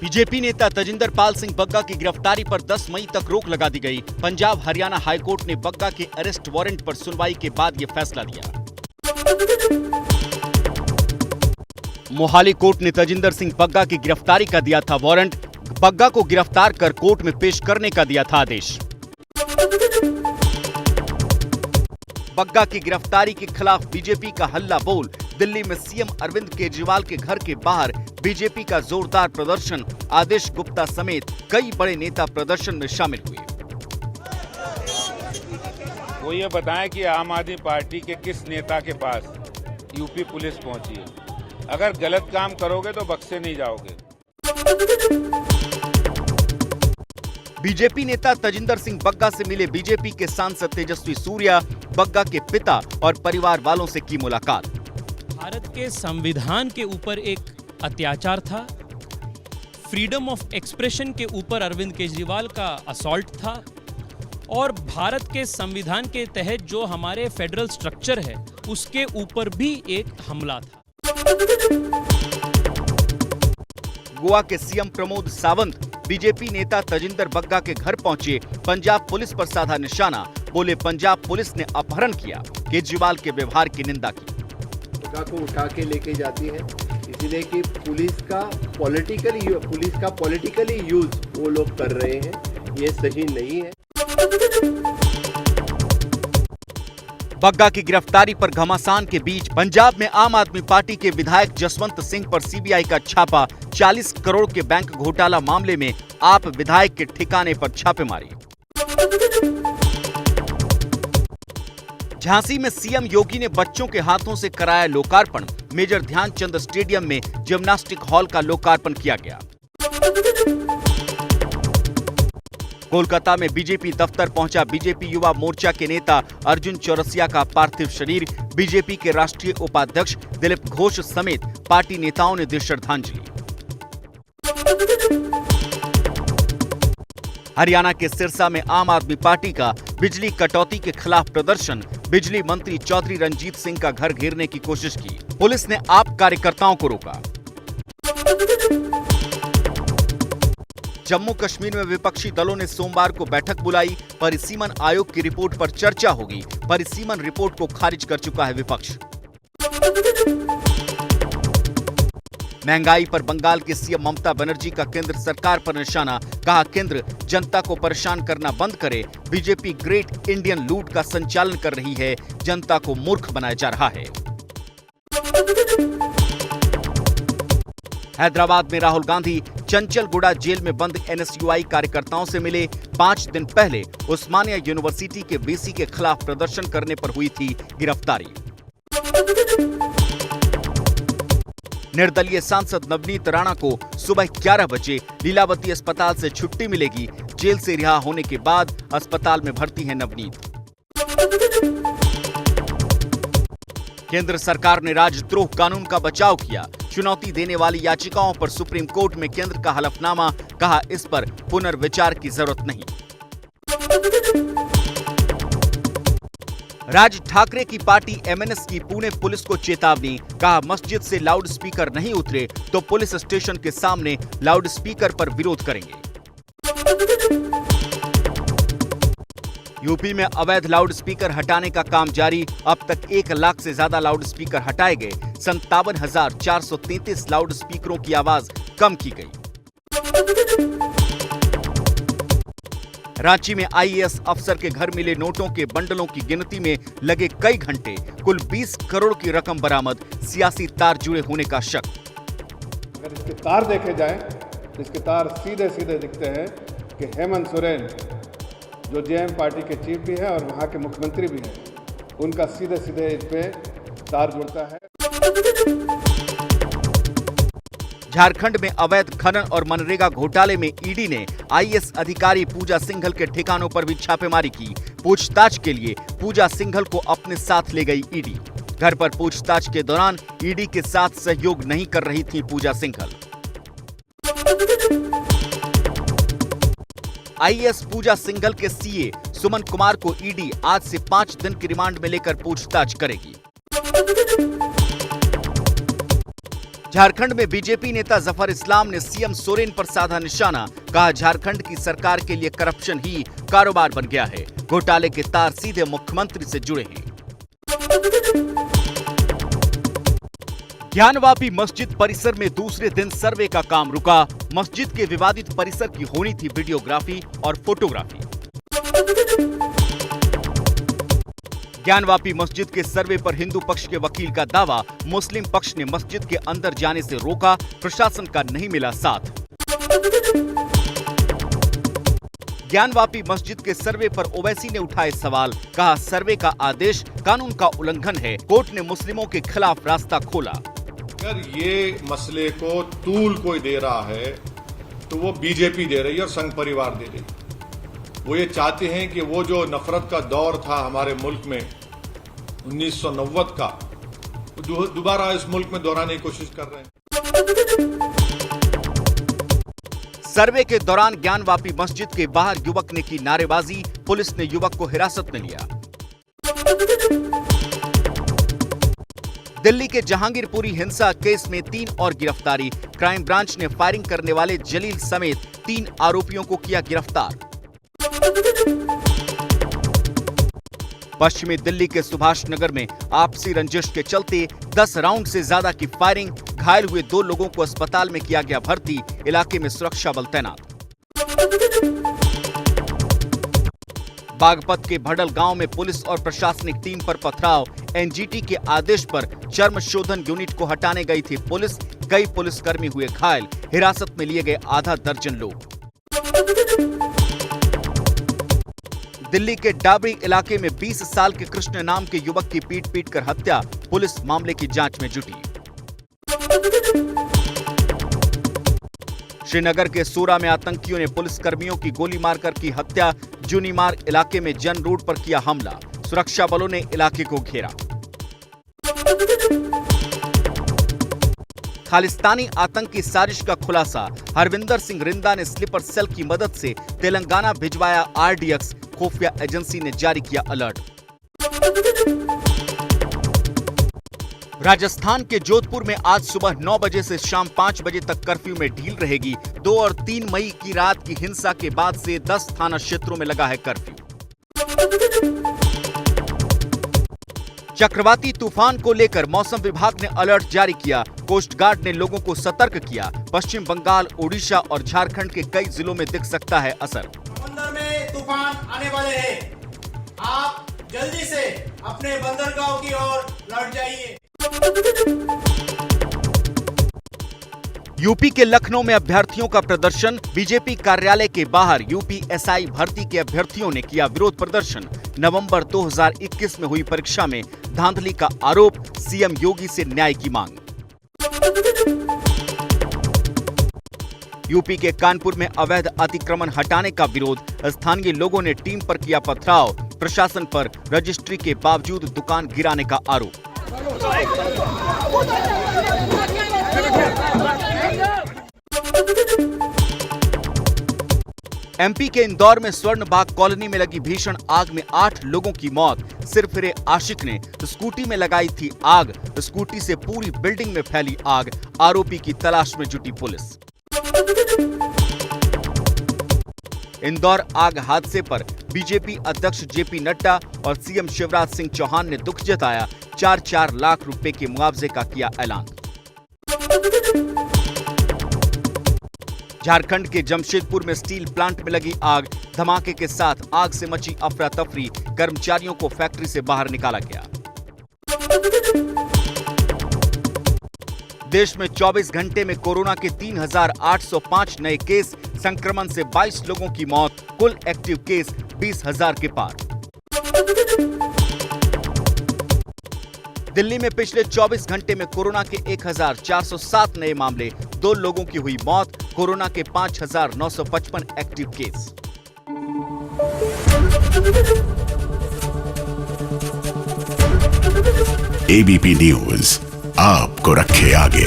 BJP नेता तजिंदर पाल सिंह बग्गा की गिरफ्तारी पर 10 मई तक रोक लगा दी गई। पंजाब हरियाणा हाईकोर्ट ने बग्गा के अरेस्ट वारंट पर सुनवाई के बाद यह फैसला दिया। मोहाली कोर्ट ने तजिंदर सिंह बग्गा की गिरफ्तारी का दिया था वारंट। बग्गा को गिरफ्तार कर कोर्ट में पेश करने का दिया था आदेश। बग्गा की गिरफ्तारी के खिलाफ बीजेपी का हल्ला बोल। दिल्ली में सीएम अरविंद केजरीवाल के घर के बाहर बीजेपी का जोरदार प्रदर्शन। आदेश गुप्ता समेत कई बड़े नेता प्रदर्शन में शामिल हुए। वो ये बताएं कि आम आदमी पार्टी के किस नेता के पास यूपी पुलिस पहुंची है। अगर गलत काम करोगे तो बख्शे नहीं जाओगे। बीजेपी नेता तजिंदर सिंह बग्गा से मिले बीजेपी के सांसद तेजस्वी सूर्या। बग्गा के पिता और परिवार वालों से की मुलाकात। भारत के संविधान के ऊपर एक अत्याचार था। फ्रीडम ऑफ एक्सप्रेशन के ऊपर अरविंद केजरीवाल का असॉल्ट था और भारत के संविधान के तहत जो हमारे फेडरल स्ट्रक्चर है उसके ऊपर भी एक हमला था। गोवा के सीएम प्रमोद सावंत बीजेपी नेता तजिंदर बग्गा के घर पहुंचे। पंजाब पुलिस पर साधा निशाना। बोले पंजाब पुलिस ने अपहरण किया। केजरीवाल के व्यवहार की निंदा की। बग्गा को उठा के लेके जाती है इसलिए कि पुलिस का पॉलिटिकली यूज वो लोग कर रहे हैं, ये सही नहीं है। बग्गा की गिरफ्तारी पर घमासान के बीच पंजाब में आम आदमी पार्टी के विधायक जसवंत सिंह पर सीबीआई का छापा। 40 करोड़ के बैंक घोटाला मामले में आप विधायक के ठिकाने पर छापेमारी। झांसी में सीएम योगी ने बच्चों के हाथों से कराया लोकार्पण। मेजर ध्यानचंद स्टेडियम में जिम्नास्टिक हॉल का लोकार्पण किया गया। कोलकाता में बीजेपी दफ्तर पहुंचा बीजेपी युवा मोर्चा के नेता अर्जुन चौरसिया का पार्थिव शरीर। बीजेपी के राष्ट्रीय उपाध्यक्ष दिलीप घोष समेत पार्टी नेताओं ने दी श्रद्धांजलि। हरियाणा के सिरसा में आम आदमी पार्टी का बिजली कटौती के खिलाफ प्रदर्शन। बिजली मंत्री चौधरी रंजीत सिंह का घर घेरने की कोशिश की। पुलिस ने आप कार्यकर्ताओं को रोका। जम्मू कश्मीर में विपक्षी दलों ने सोमवार को बैठक बुलाई। परिसीमन आयोग की रिपोर्ट पर चर्चा होगी। परिसीमन रिपोर्ट को खारिज कर चुका है विपक्ष। महंगाई पर बंगाल के सीएम ममता बनर्जी का केंद्र सरकार पर निशाना। कहा केंद्र जनता को परेशान करना बंद करे। बीजेपी ग्रेट इंडियन लूट का संचालन कर रही है। जनता को मूर्ख बनाया जा रहा है। हैदराबाद में राहुल गांधी चंचलगुड़ा जेल में बंद एनएसयूआई कार्यकर्ताओं से मिले। 5 दिन पहले उस्मानिया यूनिवर्सिटी के वीसी के खिलाफ प्रदर्शन करने पर हुई थी गिरफ्तारी। निर्दलीय सांसद नवनीत राणा को सुबह 11 बजे लीलावती अस्पताल से छुट्टी मिलेगी। जेल से रिहा होने के बाद अस्पताल में भर्ती है नवनीत। केंद्र सरकार ने राजद्रोह कानून का बचाव किया। चुनौती देने वाली याचिकाओं पर सुप्रीम कोर्ट में केंद्र का हलफनामा। कहा इस पर पुनर्विचार की जरूरत नहीं। राज ठाकरे की पार्टी एमएनएस की पुणे पुलिस को चेतावनी। कहा मस्जिद से लाउडस्पीकर नहीं उतरे तो पुलिस स्टेशन के सामने लाउडस्पीकर पर विरोध करेंगे। यूपी में अवैध लाउडस्पीकर हटाने का काम जारी। अब तक 1 लाख से ज्यादा लाउडस्पीकर हटाए गए। 57,433 लाउडस्पीकरों की आवाज कम की गई। रांची में आईएएस अफसर के घर मिले नोटों के बंडलों की गिनती में लगे कई घंटे। कुल 20 करोड़ की रकम बरामद। सियासी तार जुड़े होने का शक। अगर इसके तार देखे जाएं तो इसके तार सीधे सीधे दिखते हैं कि हेमंत सोरेन जो जेएम पार्टी के चीफ भी है और वहां के मुख्यमंत्री भी हैं, उनका सीधे सीधे इस पे तार जुड़ता है। झारखंड में अवैध खनन और मनरेगा घोटाले में ईडी ने आईएएस अधिकारी पूजा सिंघल के ठिकानों पर भी छापेमारी की। पूछताछ के लिए पूजा सिंघल को अपने साथ ले गई ईडी। घर पर पूछताछ के दौरान ईडी के साथ सहयोग नहीं कर रही थी पूजा सिंघल। आईएएस पूजा सिंघल के सीए सुमन कुमार को ईडी आज से 5 दिन की रिमांड में लेकर पूछताछ करेगी। झारखंड में बीजेपी नेता जफर इस्लाम ने सीएम सोरेन पर साधा निशाना, कहा झारखंड की सरकार के लिए करप्शन ही कारोबार बन गया है, घोटाले के तार सीधे मुख्यमंत्री से जुड़े हैं। ज्ञानवापी मस्जिद परिसर में दूसरे दिन सर्वे का काम रुका, मस्जिद के विवादित परिसर की होनी थी वीडियोग्राफी और फोटोग्राफी। ज्ञानवापी मस्जिद के सर्वे पर हिंदू पक्ष के वकील का दावा, मुस्लिम पक्ष ने मस्जिद के अंदर जाने से रोका, प्रशासन का नहीं मिला साथ। ज्ञानवापी मस्जिद के सर्वे पर ओवैसी ने उठाए सवाल, कहा सर्वे का आदेश कानून का उल्लंघन है, कोर्ट ने मुस्लिमों के खिलाफ रास्ता खोला। अगर ये मसले को तूल कोई दे रहा है तो वो बीजेपी दे रही है और संघ परिवार दे रही है। वो ये चाहते हैं कि वो जो नफरत का दौर था हमारे मुल्क में 1990 का, दोबारा इस मुल्क में दोहराने की कोशिश कर रहे हैं। सर्वे के दौरान ज्ञानवापी मस्जिद के बाहर युवक ने की नारेबाजी, पुलिस ने युवक को हिरासत में लिया। दिल्ली के जहांगीरपुरी हिंसा केस में 3 और गिरफ्तारी, क्राइम ब्रांच ने फायरिंग करने वाले जलील समेत 3 आरोपियों को किया गिरफ्तार। पश्चिमी दिल्ली के सुभाष नगर में आपसी रंजिश के चलते 10 राउंड से ज्यादा की फायरिंग, घायल हुए 2 लोगों को अस्पताल में किया गया भर्ती, इलाके में सुरक्षा बल तैनात। बागपत के भडल गांव में पुलिस और प्रशासनिक टीम पर पथराव, एनजीटी के आदेश पर चर्म शोधन यूनिट को हटाने गई थी पुलिस, कई पुलिसकर्मी हुए घायल, हिरासत में लिए गए आधा दर्जन लोग। दिल्ली के डाबरी इलाके में 20 साल के कृष्ण नाम के युवक की पीट कर हत्या, पुलिस मामले की जांच में जुटी। श्रीनगर के सोरा में आतंकियों ने पुलिसकर्मियों की गोली मारकर की हत्या, जूनीमार्ग इलाके में जन रोड पर किया हमला, सुरक्षा बलों ने इलाके को घेरा। खालिस्तानी आतंकी साजिश का खुलासा, हरविंदर सिंह रिंदा ने स्लीपर सेल की मदद से तेलंगाना भिजवाया आरडीएक्स, खुफिया एजेंसी ने जारी किया अलर्ट। राजस्थान के जोधपुर में आज सुबह 9 बजे से शाम 5 बजे तक कर्फ्यू में ढील रहेगी। 2 और 3 मई की रात की हिंसा के बाद से 10 थाना क्षेत्रों में लगा है कर्फ्यू। चक्रवाती तूफान को लेकर मौसम विभाग ने अलर्ट जारी किया, कोस्ट गार्ड ने लोगों को सतर्क किया। पश्चिम बंगाल, ओडिशा और झारखंड के कई जिलों में दिख सकता है असर। समुद्र में तूफान आने वाले हैं, आप जल्दी से अपने बंदरगाहों की ओर लौट जाइए। यूपी के लखनऊ में अभ्यर्थियों का प्रदर्शन, बीजेपी कार्यालय के बाहर यूपीएसआई भर्ती के अभ्यर्थियों ने किया विरोध प्रदर्शन। नवंबर 2021 में हुई परीक्षा में धांधली का आरोप, सीएम योगी से न्याय की मांग। यूपी के कानपुर में अवैध अतिक्रमण हटाने का विरोध, स्थानीय लोगों ने टीम पर किया पथराव, प्रशासन पर रजिस्ट्री के बावजूद दुकान गिराने का आरोप। एमपी के इंदौर में स्वर्ण बाग कॉलोनी में लगी भीषण आग में 8 लोगों की मौत, सिरफिरे आशिक ने स्कूटी में लगाई थी आग, स्कूटी से पूरी बिल्डिंग में फैली आग, आरोपी की तलाश में जुटी पुलिस। इंदौर आग हादसे पर बीजेपी अध्यक्ष जेपी नड्डा और सीएम शिवराज सिंह चौहान ने दुख जताया, 4-4 लाख रुपए के मुआवजे का किया ऐलान। झारखंड के जमशेदपुर में स्टील प्लांट में लगी आग, धमाके के साथ आग से मची अफरा तफरी, कर्मचारियों को फैक्ट्री से बाहर निकाला गया। देश में 24 घंटे में कोरोना के 3,805 नए केस, संक्रमण से 22 लोगों की मौत, कुल एक्टिव केस 20,000 के पार। दिल्ली में पिछले 24 घंटे में कोरोना के 1,407 नए मामले, 2 लोगों की हुई मौत, कोरोना के 5,955 एक्टिव केस। एबीपी न्यूज आपको रखे आगे।